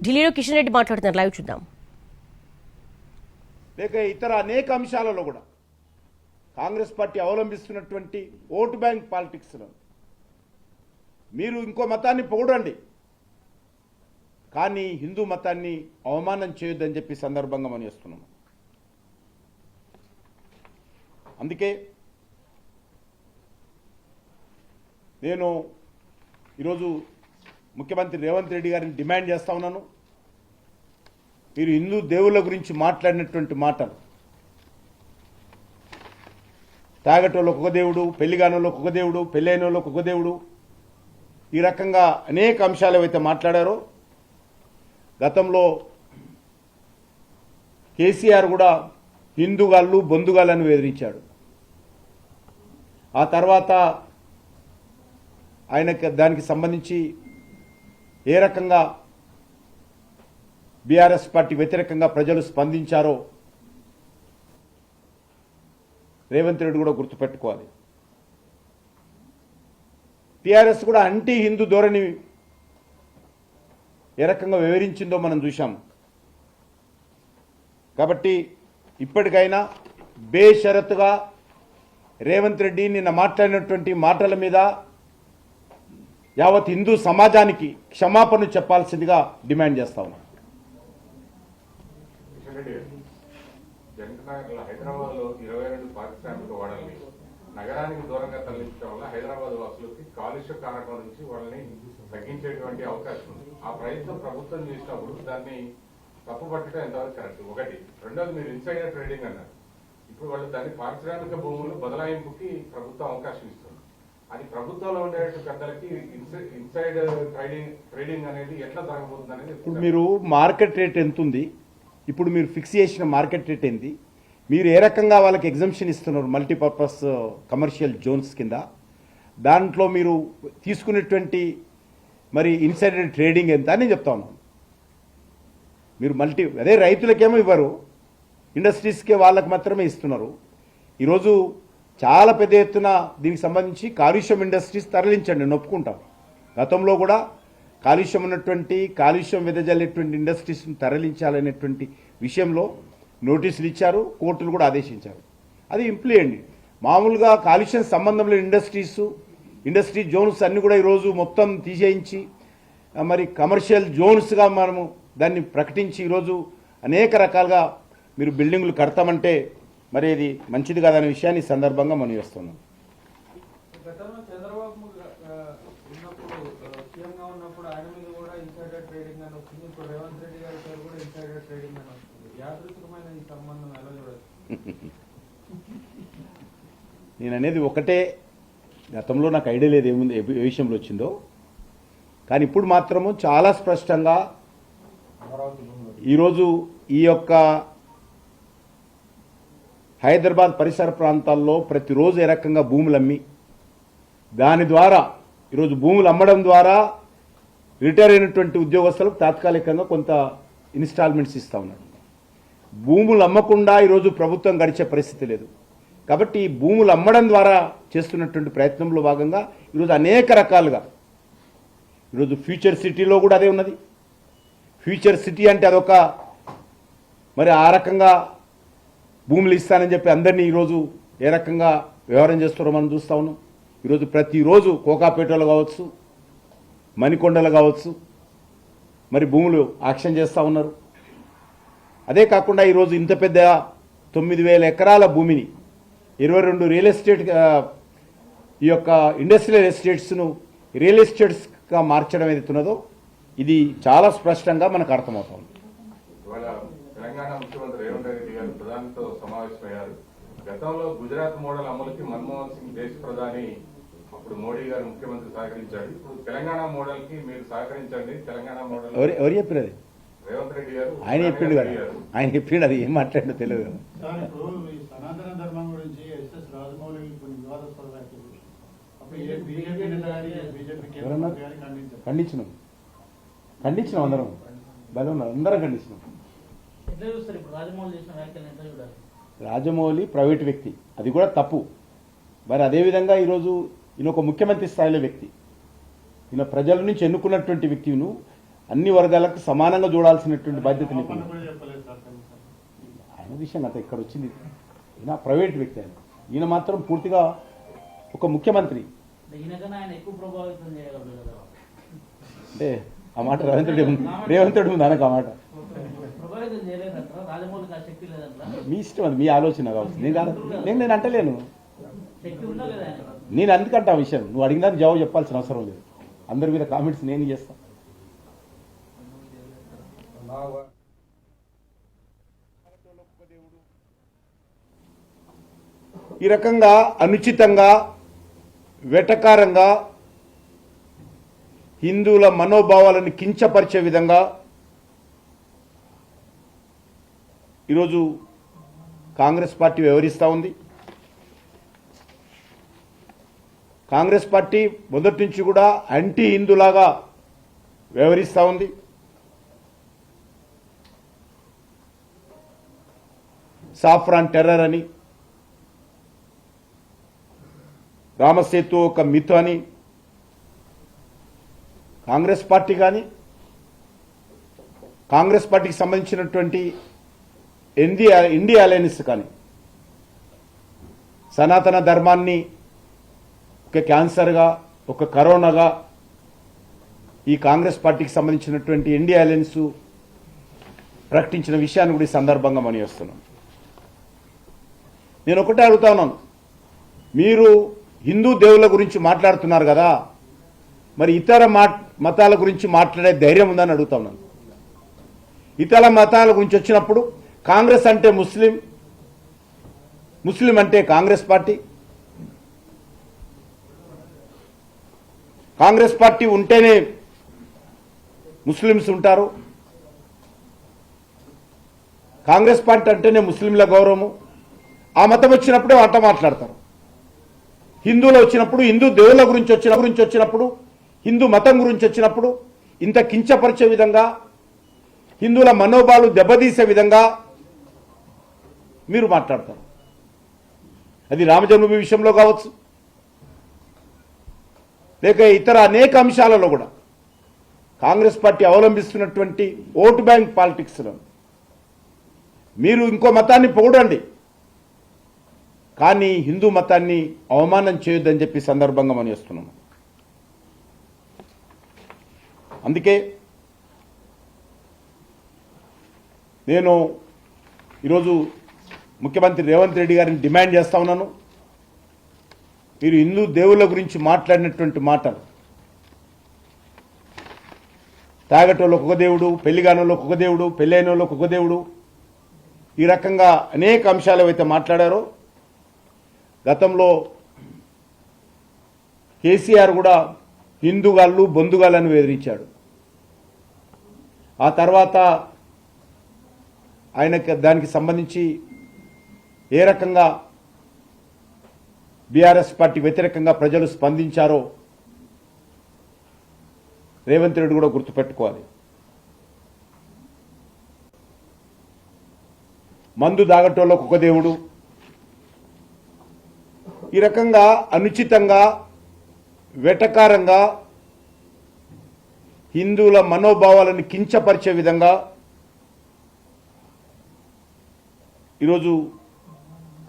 ఢిల్లీలో కిషన్ రెడ్డి మాట్లాడుతున్నారు, లైవ్ చూద్దాం. లేక ఇతర అనేక అంశాలలో కూడా కాంగ్రెస్ పార్టీ అవలంబిస్తున్నటువంటి ఓటు బ్యాంక్ పాలిటిక్స్లో మీరు ఇంకో మతాన్ని పొగడండి, కానీ హిందూ మతాన్ని అవమానం చేయొద్దని చెప్పి సందర్భంగా మనం చేస్తున్నాము. అందుకే నేను ఈరోజు ముఖ్యమంత్రి రేవంత్ రెడ్డి గారిని డిమాండ్ చేస్తా ఉన్నాను. మీరు హిందూ దేవుళ్ళ గురించి మాట్లాడినటువంటి మాటలు, తాగటోళ్ళకు ఒక దేవుడు, పెళ్లిగానోళ్ళకు ఒక దేవుడు, పెళ్ళైన వాళ్ళకు ఒక దేవుడు, ఈ రకంగా అనేక అంశాలు ఏవైతే మాట్లాడారో గతంలో కేసీఆర్ కూడా హిందూగాళ్ళు బొందుగాళ్ళని బెదిరించాడు. ఆ తర్వాత ఆయనకి దానికి సంబంధించి ఏ రకంగా బీఆర్ఎస్ పార్టీ వ్యతిరేకంగా ప్రజలు స్పందించారో రేవంత్ రెడ్డి కూడా గుర్తుపెట్టుకోవాలి. టీఆర్ఎస్ కూడా యాంటీ హిందూ ధోరణి ఏ రకంగా వివరించిందో మనం చూశాం. కాబట్టి ఇప్పటికైనా బేషరతుగా రేవంత్ రెడ్డి నిన్న మాట్లాడినటువంటి మాటల మీద యావత్ హిందూ సమాజానికి క్షమాపణ చెప్పాల్సిందిగా డిమాండ్ చేస్తా ఉన్నాం. హైదరాబాద్ లో 22 పారిశ్రామిక వాడల్ని నగరానికి దూరంగా తరలించడం వల్ల హైదరాబాద్ వాసులకి కాలుష్య కారకం నుంచి వాళ్ళని తగ్గించేటువంటి అవకాశం ఉంది. ఆ ప్రయత్నం ప్రభుత్వం చేసినప్పుడు దాన్ని తప్పుపట్టడం ఎంతవరకు కరెక్ట్? ఒకటి. రెండోది, మీరు ఇన్సైడర్ ట్రేడింగ్ అన్నారు. ఇప్పుడు వాళ్ళు దాన్ని పారిశ్రామిక భూములు బదలాయింపుకి ప్రభుత్వం అవకాశం ఇస్తుంది. అది ప్రభుత్వంలో ఉండే పెద్దలకి ఇన్సైడ్ ట్రేడింగ్ అనేది ఎట్లా జరగబోతుంది అనేది. ఇప్పుడు మీరు మార్కెట్ రేట్ ఎంత ఉంది, ఇప్పుడు మీరు ఫిక్స్ చేసిన మార్కెట్ రేట్ ఏంది, మీరు ఏ రకంగా వాళ్ళకి ఎగ్జంప్షన్ ఇస్తున్నారు మల్టీపర్పస్ కమర్షియల్ జోన్స్ కింద, దాంట్లో మీరు తీసుకునేటువంటి మరి ఇన్సైడర్ ట్రేడింగ్ ఎంత అని చెప్తా ఉన్నాను. మీరు అదే రైతులకేమో ఇవ్వరు, ఇండస్ట్రీస్కే వాళ్ళకి మాత్రమే ఇస్తున్నారు. ఈరోజు చాలా పెద్ద ఎత్తున దీనికి సంబంధించి కాలుష్యం ఇండస్ట్రీస్ తరలించండి, నొప్పుకుంటాం. గతంలో కూడా కాలుష్యం ఉన్నటువంటి కాలుష్యం వెదజల్లేటువంటి ఇండస్ట్రీస్ని తరలించాలనేటువంటి విషయంలో నోటీసులు ఇచ్చారు, కోర్టులు కూడా ఆదేశించారు. అది ఇంప్లిమెంట్. మామూలుగా కాలుష్యం సంబంధంలో ఇండస్ట్రీ జోన్స్ అన్ని కూడా ఈరోజు మొత్తం తీసేయించి మరి కమర్షియల్ జోన్స్గా మనము దాన్ని ప్రకటించి ఈరోజు అనేక రకాలుగా మీరు బిల్డింగులు కడతామంటే మరి ఇది మంచిది కాదనే విషయాన్ని ఈ సందర్భంగా మనం చేస్తున్నాం. నేను అనేది ఒకటే, గతంలో నాకు ఐడియా లేదు ఏముంది ఏ విషయంలో వచ్చిందో, కానీ ఇప్పుడు మాత్రము చాలా స్పష్టంగా ఈరోజు ఈ యొక్క హైదరాబాద్ పరిసర ప్రాంతాల్లో ప్రతిరోజు ఏ రకంగా భూములు అమ్మి దాని ద్వారా ఈరోజు భూములు అమ్మడం ద్వారా రిటైర్ అయినటువంటి ఉద్యోగస్తులకు తాత్కాలికంగా కొంత ఇన్స్టాల్మెంట్స్ ఇస్తా ఉన్నాడు. భూములు అమ్మకుండా ఈరోజు ప్రభుత్వం గడిచే పరిస్థితి లేదు. కాబట్టి ఈ భూములు అమ్మడం ద్వారా చేస్తున్నటువంటి ప్రయత్నంలో భాగంగా ఈరోజు అనేక రకాలుగా ఈరోజు ఫ్యూచర్ సిటీలో కూడా అదే ఉన్నది. ఫ్యూచర్ సిటీ అంటే అదొక మరి ఆ రకంగా భూములు ఇస్తానని చెప్పి అందరినీ ఈరోజు ఏ రకంగా వ్యవహారం చేస్తారో మనం చూస్తా ఉన్నాం. ఈరోజు ప్రతిరోజు కోకాపేటలో కావచ్చు, మణికొండలు కావచ్చు, మరి భూములు ఆక్షన్ చేస్తూ ఉన్నారు. అదే కాకుండా ఈరోజు ఇంత పెద్ద 9,000 ఎకరాల భూమిని 22 రియల్ ఎస్టేట్ ఈ యొక్క ఇండస్ట్రియల్ ఎస్టేట్స్ను రియల్ ఎస్టేట్స్గా మార్చడం ఏదైతున్నదో ఇది చాలా స్పష్టంగా మనకు అర్థమవుతుంది. తెలంగాణ ముఖ్యమంత్రి రేవంత్ రెడ్డి గారు ప్రధానితో సమావేశమయ్యారు. గతంలో గుజరాత్ మోడల్ అమలుకి మన్మోహన్ సింగ్ దేశ ప్రధాని అప్పుడు మోడీ గారు ముఖ్యమంత్రి సహకరించాడు. ఇప్పుడు తెలంగాణ మోడల్ కి మీరు సహకరించండి. తెలంగాణ మోడల్ ఎవరు చెప్పారు? అది రేవంత్ రెడ్డి గారు ఆయన చెప్పిండు కదా, ఆయన చెప్పిండు. అది ఏం మాట్లాడినో తెలియదు కదా. సనాతన ధర్మం గురించి ఎస్ఎస్ రాజమౌళి కొన్ని వివాదాస్పద వ్యాఖ్యలు ఖండించినాం అందరం, భలే ఉన్నారు, అందరం ఖండించినాం. రాజమౌళి ప్రైవేట్ వ్యక్తి, అది కూడా తప్పు. మరి అదేవిధంగా ఈరోజు ఈయన ఒక ముఖ్యమంత్రి స్థాయిలో వ్యక్తి, ఈయన ప్రజల నుంచి ఎన్నుకున్నటువంటి వ్యక్తిను అన్ని వర్గాలకు సమానంగా చూడాల్సినటువంటి బాధ్యత నీకు పని ఉంది. కూడా చెప్పలేదు సార్ కనీసం. ఆయన విషయం అంతా ఇక్కడ వచ్చింది, ఈయన ప్రైవేట్ వ్యక్తి ఆయన. ఈయన మాత్రం పూర్తిగా ఒక ముఖ్యమంత్రి. ఈయనకన్నా ఆయన ఎక్కువ ప్రభావితం చేయగలరు కదా. అంటే ఆ మాట రేవంతుడు ఉంది అనకు ఆ మాట. ప్రభావితం చేయలేదంటారా? రాజమౌళికి ఆ శక్తి లేదంటారా? మీ ఇష్టం, అది మీ ఆలోచన కావచ్చు. నేను అంటలేను. శక్తి ఉందా లేదా ఆయన? నేను అందుకంటే ఆ విషయం నువ్వు అడిగిన దానికి జవాబు చెప్పాల్సిన అవసరం లేదు. అందరి మీద కామెంట్స్ నేను చేస్తాను. ఈ రకంగా అనుచితంగా వెటకారంగా హిందువుల మనోభావాలను కించపరిచే విధంగా ఈరోజు కాంగ్రెస్ పార్టీ వ్యవహరిస్తూ ఉంది. కాంగ్రెస్ పార్టీ మొదటి నుంచి కూడా యాంటీ హిందూలాగా వ్యవహరిస్తూ ఉంది. సాఫ్రాన్ టెర్రర్ అని, రామసేతు ఒక మిత్ అని కాంగ్రెస్ పార్టీ కానీ కాంగ్రెస్ పార్టీకి సంబంధించినటువంటి ఇండియా అలయన్స్ కానీ సనాతన ధర్మాన్ని ఒక క్యాన్సర్గా, ఒక కరోనాగా ఈ కాంగ్రెస్ పార్టీకి సంబంధించినటువంటి ఇండియా అలయన్స్ ప్రకటించిన విషయాన్ని కూడా ఈ సందర్భంగా మనం చేస్తున్నాం. నేను ఒకటే అడుగుతా ఉన్నాను, మీరు హిందూ దేవుళ్ళ గురించి మాట్లాడుతున్నారు కదా, మరి ఇతర మతాల గురించి మాట్లాడే ధైర్యం ఉందని అడుగుతా ఉన్నాను. ఇతర మతాల గురించి వచ్చినప్పుడు కాంగ్రెస్ అంటే ముస్లిం, ముస్లిం అంటే కాంగ్రెస్ పార్టీ, కాంగ్రెస్ పార్టీ ఉంటేనే ముస్లిమ్స్ ఉంటారు, కాంగ్రెస్ పార్టీ అంటేనే ముస్లింల గౌరవము, ఆ మతం వచ్చినప్పుడే అట్ట మాట్లాడతారు. హిందువులు వచ్చినప్పుడు, హిందూ దేవుళ్ళ గురించి వచ్చినప్పుడు, హిందూ మతం గురించి వచ్చినప్పుడు ఇంత కించపరిచే విధంగా, హిందువుల మనోభావాలు దెబ్బతీసే విధంగా మీరు మాట్లాడతారు. అది రామజన్మభూమి విషయంలో కావచ్చు, లేక ఇతర అనేక అంశాలలో కూడా కాంగ్రెస్ పార్టీ అవలంబిస్తున్నటువంటి ఓటు బ్యాంక్ పాలిటిక్స్లో మీరు ఇంకో మతాన్ని పొగడండి, కానీ హిందూ మతాన్ని అవమానం చేయొద్దని చెప్పి సందర్భంగా మనం చేస్తున్నాము. అందుకే నేను ఈరోజు ముఖ్యమంత్రి రేవంత్ రెడ్డి గారిని డిమాండ్ చేస్తా ఉన్నాను, మీరు హిందూ దేవుళ్ళ గురించి మాట్లాడినటువంటి మాటలు, తాగటోళ్ళకు ఒక దేవుడు, పెళ్లిగానోళ్ళకు ఒక దేవుడు, పెళ్ళైన వాళ్ళకు ఒక దేవుడు, ఈ రకంగా అనేక అంశాలు ఏవైతే మాట్లాడారో, గతంలో కేసీఆర్ కూడా హిందూగాళ్ళు బొందుగాళ్ళని బెదిరించాడు. ఆ తర్వాత ఆయనకి దానికి సంబంధించి ఏ రకంగా బీఆర్ఎస్ పార్టీ వ్యతిరేకంగా ప్రజలు స్పందించారో రేవంత్ రెడ్డి కూడా గుర్తుపెట్టుకోవాలి. మందు దాగటోళ్ళకు ఒక దేవుడు, ఈ రకంగా అనుచితంగా వెటకారంగా హిందువుల మనోభావాలను కించపరిచే విధంగా ఈరోజు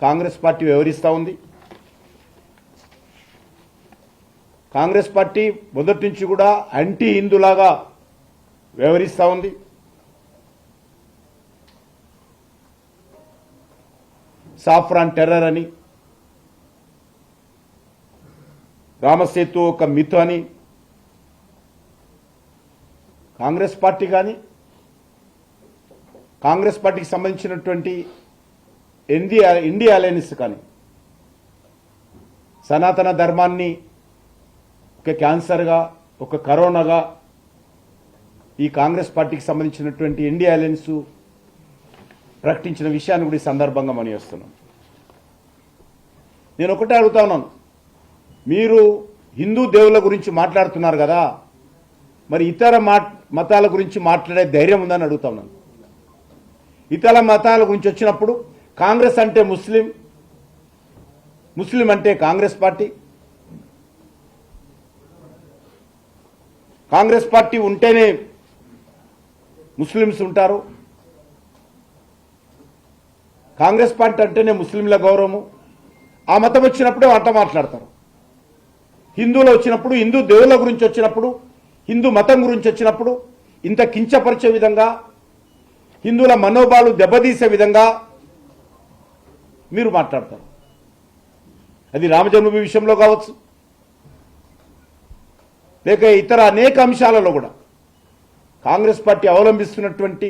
కాంగ్రెస్ పార్టీ వ్యవహరిస్తూ ఉంది. కాంగ్రెస్ పార్టీ మొదటి నుంచి కూడా యాంటీ హిందూలాగా వ్యవహరిస్తూ ఉంది. సాఫ్రాన్ టెర్రర్ అని, రామసేతు ఒక మిత్ అని కాంగ్రెస్ పార్టీ కానీ కాంగ్రెస్ పార్టీకి సంబంధించినటువంటి ఇండియా అలయన్స్ కానీ సనాతన ధర్మాన్ని ఒక క్యాన్సర్గా, ఒక కరోనాగా ఈ కాంగ్రెస్ పార్టీకి సంబంధించినటువంటి ఇండియా అలయన్స్ ప్రకటించిన విషయాన్ని కూడా ఈ సందర్భంగా మనం చేస్తున్నాం. నేను ఒకటే అడుగుతా ఉన్నాను, మీరు హిందూ దేవుళ్ళ గురించి మాట్లాడుతున్నారు కదా, మరి ఇతర మతాల గురించి మాట్లాడే ధైర్యం ఉందని అడుగుతా ఉన్నాను. ఇతర మతాల గురించి వచ్చినప్పుడు కాంగ్రెస్ అంటే ముస్లిం, ముస్లిం అంటే కాంగ్రెస్ పార్టీ, కాంగ్రెస్ పార్టీ ఉంటేనే ముస్లిమ్స్ ఉంటారు. కాంగ్రెస్ పార్టీ అంటేనే ముస్లింల గౌరవము. ఆ మతం వచ్చినప్పుడే వంట మాట్లాడతారు. హిందువులు వచ్చినప్పుడు, హిందూ దేవుళ్ళ గురించి వచ్చినప్పుడు, హిందూ మతం గురించి వచ్చినప్పుడు ఇంత కించపరిచే విధంగా, హిందువుల మనోభావాలు దెబ్బతీసే విధంగా మీరు మాట్లాడతారు. అది రామజన్మభూమి విషయంలో కావచ్చు, లేక ఇతర అనేక అంశాలలో కూడా కాంగ్రెస్ పార్టీ అవలంబిస్తున్నటువంటి